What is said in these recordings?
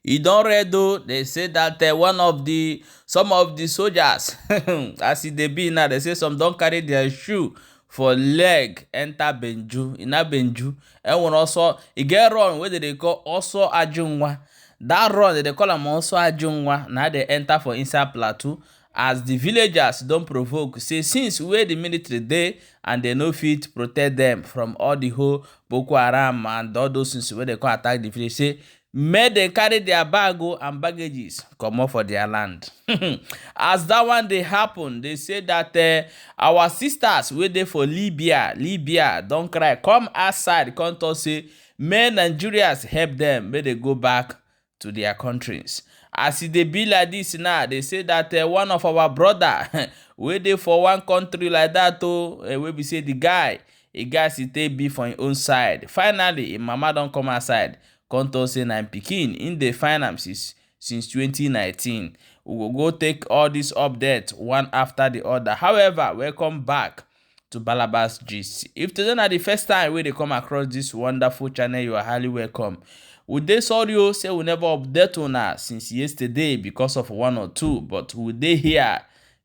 You don't read though, they say that some of the soldiers, as they be now, they say some don't carry their shoe for leg enter Benju, in a Benju. And when also, it get run where they call also Ajungwa. That run, they call them also Ajungwa, now they enter for inside Plateau. As the villagers don't provoke, say since where the military dey and they no fit protect them from all the whole Boko Haram and all those things where they come attack the village, say make dem carry their bag and baggages comot for their land. As that one dey happen, they say that our sisters wey dey for Libya don cry come outside come talk say make Nigerians help them make they go back to their countries. As e dey be like this now, they say that one of our brother wey dey for one country like that wey be say the guy still take be for him own side. Finally, him mama don come outside come talk say na him pikin in dey find am since 2019. We go go take all this updates one after the other. However, welcome back to Balabas Gist. If today na the first time wey dey come across this wonderful channel, you are highly welcome. We dey sorry say we never update una since yesterday because of one or two, but we dey here.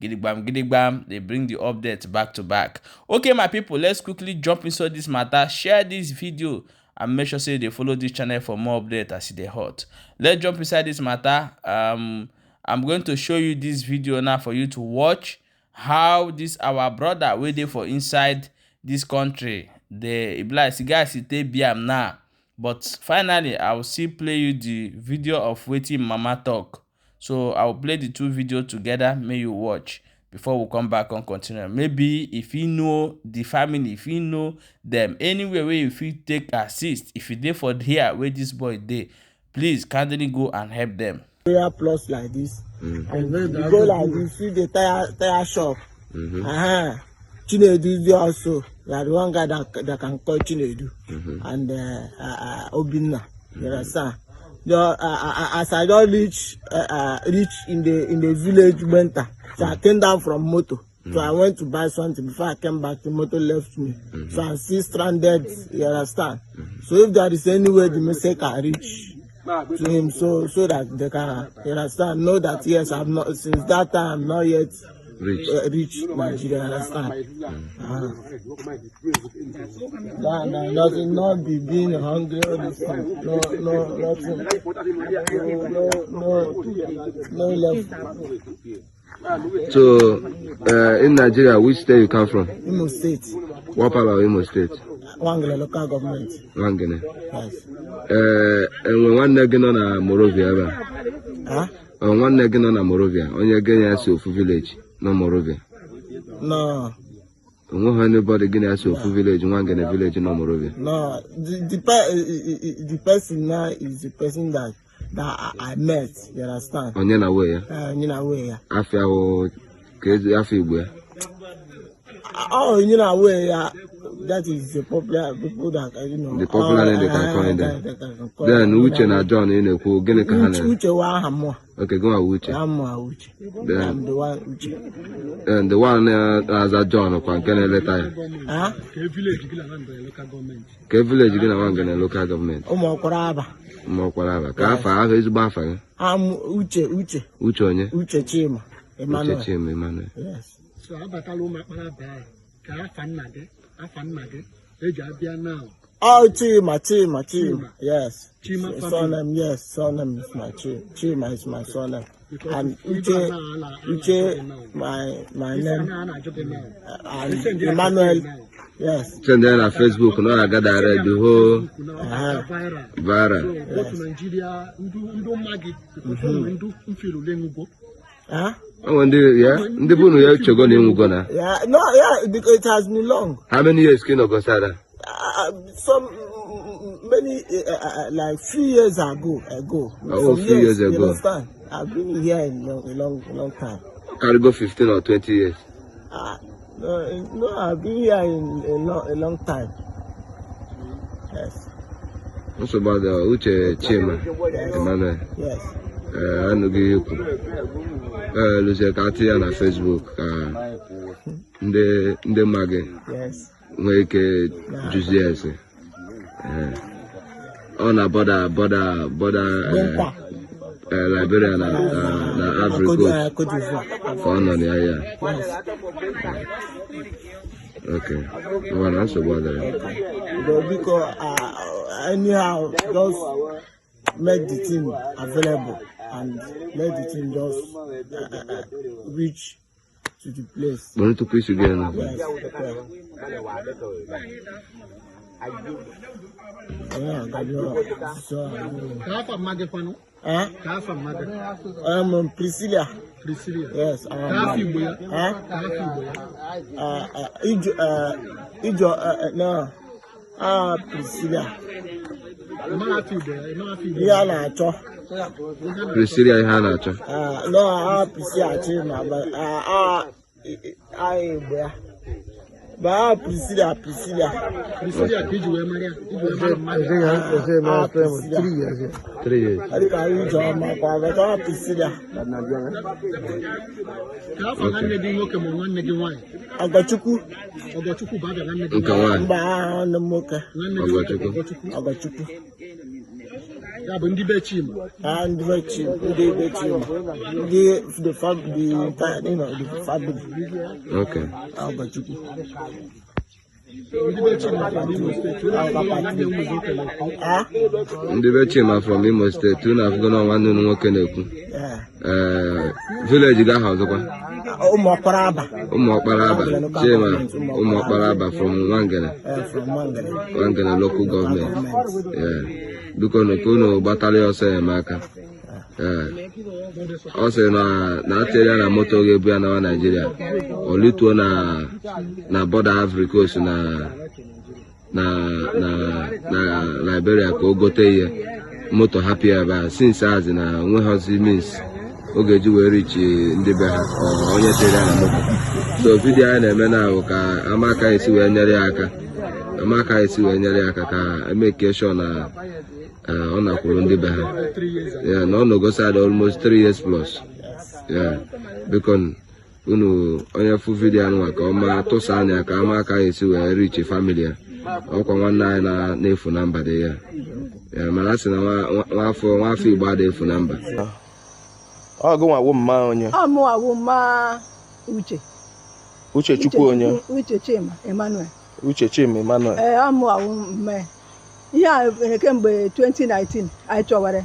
Gidigbam, they bring the update back to back. Okay, my people, let's quickly jump into this matter. Share this video and make sure say they follow this channel for more updates as they hot. Let's jump inside this matter. I'm going to show you this video now for you to watch how this our brother waiting for inside this country. The guys take BM now. But finally, I will still play you the video of waiting mama talk. So I will play the two videos together. May you watch before we come back and continue. Maybe if you know the family, if you know them, anywhere where you feel take assist, if you dey for here where this boy dey, please kindly go and help them. Plus like this, and you go like this, see the tire shop. Chinedu also. You are the one guy that can call Chinedu and Obinna. You understand? As I don't reach in the village winter, so I came down from moto. So I went to buy something before I came back. The motor left me, so I'm still stranded. You understand? So if there is any way the mistake I reach to him, so that they can, you understand, know that yes, I'm not since that time I'm not yet reach Nigeria, understand? Nothing, not be being hungry all this time. No left. So, in Nigeria, which state you come from? Imo State. What part of Imo State? Wangele local government. Wangele. Yes. And when one nigga on Morovia, one nigga on Morovia, on your Guinea village, no Morovia. No. Anybody Guinea village, one Guinea village, no Morovia. No, the person now is the person that I met, you understand? On your way, yeah. After where? Oh, you know where that is the popular people that you know. The popular name they can call them. Then Uche na John in the pool, Guinea Kahana. Uche wa hamo. Okay, go on Uche. Uche. I'm the one Uche. And the one as a John or Pankene letter. Huh? Village you gonna want a local government. Mokoraba. Kafa is Baffa. Uche. Uche Chima. Emmanuel. Yes. So oh, Chima. Yes. Surname, yes. Surname is my Chima is my surname. And Uche, my name. And Emmanuel. Yes. Send them on Facebook. No, I got that the whole viral. Go to Nigeria. Huh? Oh, and yeah, no, yeah, because it has been long. How many years can you go Sada? Many, like few years ago. Oh, few years ago. You understand? I've been here in a long time. Can you go 15 or 20 years? No, I've been here in a long time. Yes. What's about the Uche Chima? Emmanuel? Yes. I know you. Lucia Katia on Facebook. The Maggie. Yes. Make Juicy. on a border Liberia na Ivory Coast. Oh no, yeah. Okay. Well, that's about that. Because anyhow, just make the team available and let the team just reach to the place. Want to push again? Yes. Priscilla. Yes. Priscilla. Yeah, na-achọ. Priscilla ihe a na-achọ. No, Priscilla achị na Igbo ya. Ba Priscilla ka iji wee mara ya. 3 years. Adịka ije ọma kwa bata Priscilla. Ọgọchukwu bụ abịa nwanne gị. Nke nwaanyị. Mba nwanne m nwoke. Ọgọchukwu. Ya bụ ndị be Chima. Ndị be Chima. The family. Okay. Ọgọchukwu. Ndị be Chima from Imo State, unu afụgo na nwanne unu nwoke na-ekwu. Village ga ha ọzọkwa. Ụmụọkpara Aba. Chima, Ụmụọkpara Aba from Nwangele. Nwangele local government. Biko unu gbatara ya ọsọ enyemaka. Ọ sị na atịrị ya na moto ga-ebu ya na Nigeria. O lituo na border Ivory Coast na Liberia ka o gote ihe. Moto happy ebe since azi na onweghịzi means oge ji wee richi ndị be ha onye tere ya na moto. So vidio anyị na-eme na ahụ ka amaka esi wee nyere ya aka ka emeke sure na ọ nakwuru ndị be ha. Na ọ nọgoside almost 3 years plus. Biko unu onye fụ vidio anụnwa ka ọma tụsa anya ka amaka esi wee richi family ya. Ọkwa nwanne anyị na-efu na mba dị ya. Mana a sị na nwafọ Igbo adịghị efu na mba. Ọ gụnwa wụ mma onye. Ọ mụwa wụ mma Uche Chukwu onye. Uche Chima Emmanuel. Ọ mụwa wụ mme. Ihe a mere kemgbe 2019 anyị chọwara.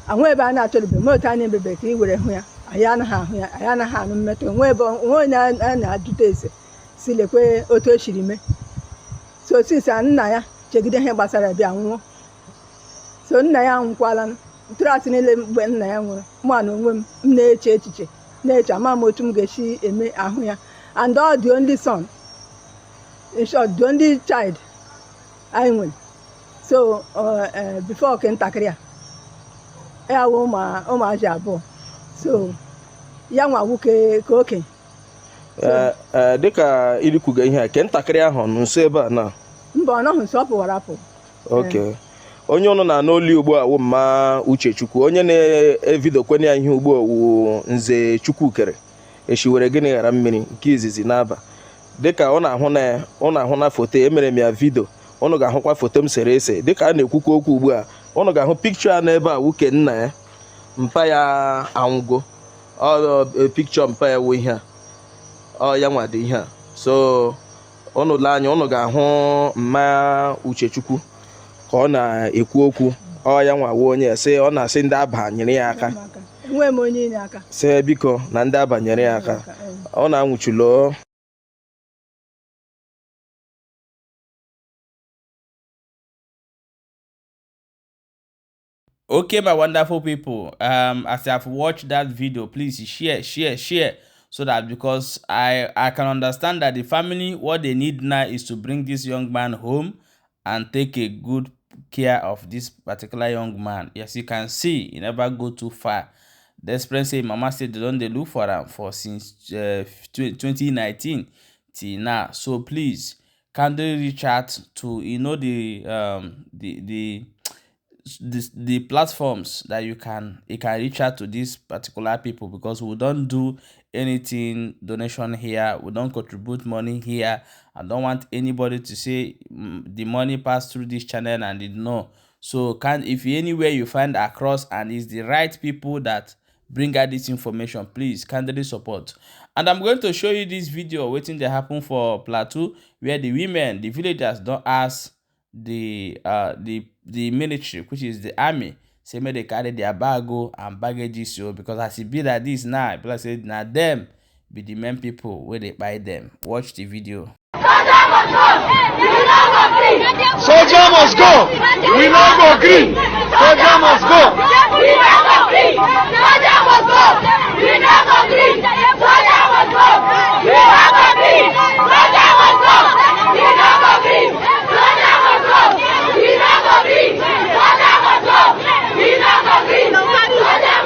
Ahụ ebe a na-achọrọbe moto anyị ebebe ka ị were hụ ya. Anyị anaghị ahụ ya, anyị anaghị anụ mmetụ. Onwe onye a na-ajụta ese si lekwe otu o siri mee. So since nna ya chegide ihe gbasara bịa nwụọ. So nna ya anwụkwala. Trasị niile mgbe nna ya nwụrụ, mụ na onwe m na-eche echiche na-eche ama m otu m ga-esi eme ahụ ya. And all the only son, in short, the only child anyị nwere. So before ntakịrị a ya wụ ụmụazị abụọ. So ya nwa nwoke ka okenye. Dịka ilikwuga ihe a ke ntakịrị ahụ nso ebe a na mba ọ nọghị nso ọ pụwara apụ. Okay. Onye ọnụ na n'olu ugbu a wụ mma Uche Chukwu, onye na-evidokwenye ya ihe ugbu a wụ Nze Chukwu kere eshiwere gịnị ghara mmiri nke izizi n'aba. Dịka ọ na-ahụ na foto emere m ya vidio, ọnụ ga-ahụkwa foto m sere ese. Dịka a na-ekwukwa okwu ugbu a, ọnụ ga-ahụ pikchọ a n'ebe a wuke nna ya mpa ya anwụgo. Pikchọ mpa ya wụ ihe a ya nwa dị ihe a. So ọnụ lee anya ọnụ ga-ahụ mma Uche Chukwu ka ọ na-ekwu okwu. Ya nwawo onye sị ọ na-asị ndị abanyere ya aka. Enwe m onye inye aka. Sị biko na ndị abanyere ya aka. Ọ na-anwụchulo. Okay, my wonderful people, as you have watched that video, please share so that, because I can understand that the family, what they need now is to bring this young man home and take a good care of this particular young man. Yes, you can see he never go too far. Desperate say mama said they don't look for him for since 2019 till now. So please, can they reach out to the platforms that you can reach out to these particular people, because we don't do anything donation here, we don't contribute money here. I don't want anybody to say the money passed through this channel and it no. So if anywhere you find across and it's the right people that bring out this information, please kindly support. And I'm going to show you this video waiting to happen for Plateau, where the women, the villagers, don't ask the military, which is the army, say may they carry their bago and baggages. So because as it be like this now, people say now them be the main people where they buy them. Watch the video. Soldier must go. We no go green. Soldier must go. We no go green. Soldier must go. We no go green. Soldier must go. We no go green. Soldier must go. We no go green. Soldier must go. We no go green. Soldier must go.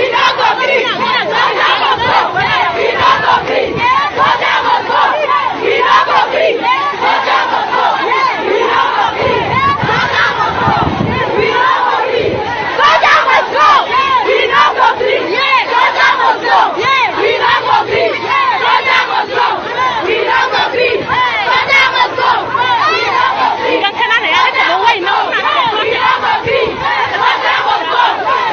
We no go green. Soldier must go.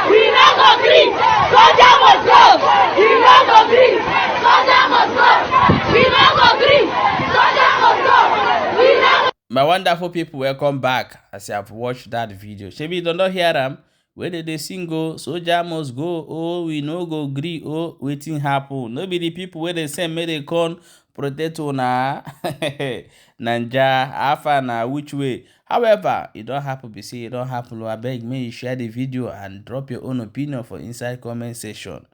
We no go green. Soldier must go. We no go green. Soldier must go. We no go green. Soldier must go. My wonderful people, welcome back. As you have watched that video, shebi you don't hear them. Where did they sing go? Soldier must go. Oh, we no go gree. Oh, waiting happen. No be the people where they say may they come protect na Nanja Alpha na which way. However, it don't happen. Be say it don't happen. I beg me you share the video and drop your own opinion for inside comment section.